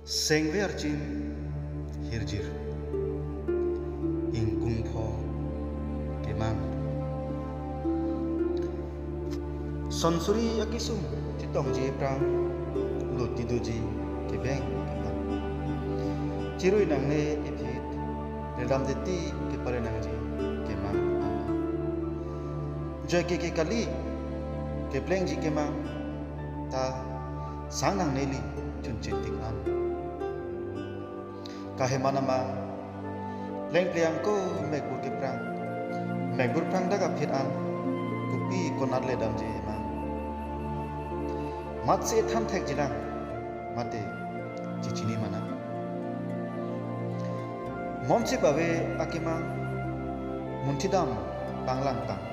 Sengwer chin hirjir ingkung pho keman sonsuri akisum titong je prang luti doji kebeng keman cirui nang ne epit redam deti ke pare nang je keman joy ke kali ke pleng ji keman ta sang nang neli chun chin an kahemana ma leng pliang ko megur prang daga phit an kupi konat le dam je ma mat se tham thek jinang mate chichini mana momchi bawe akima muntidam panglang pang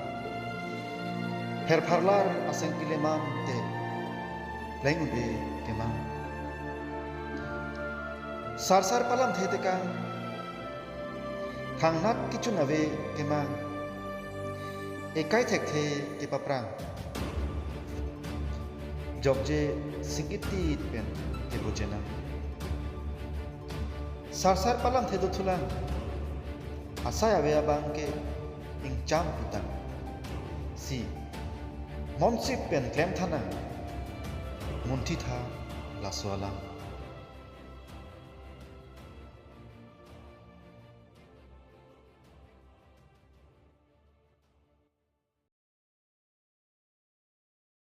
her pharlar aseng kilemam te leng be kemang sar palam thete ka thangnat kichu nawe kema ekai thek the ke paprang jobje singiti pen ke bojena sar palam thedo thulang asaya we abang ke ingcham putang si momsi pen klem thana munti tha laswala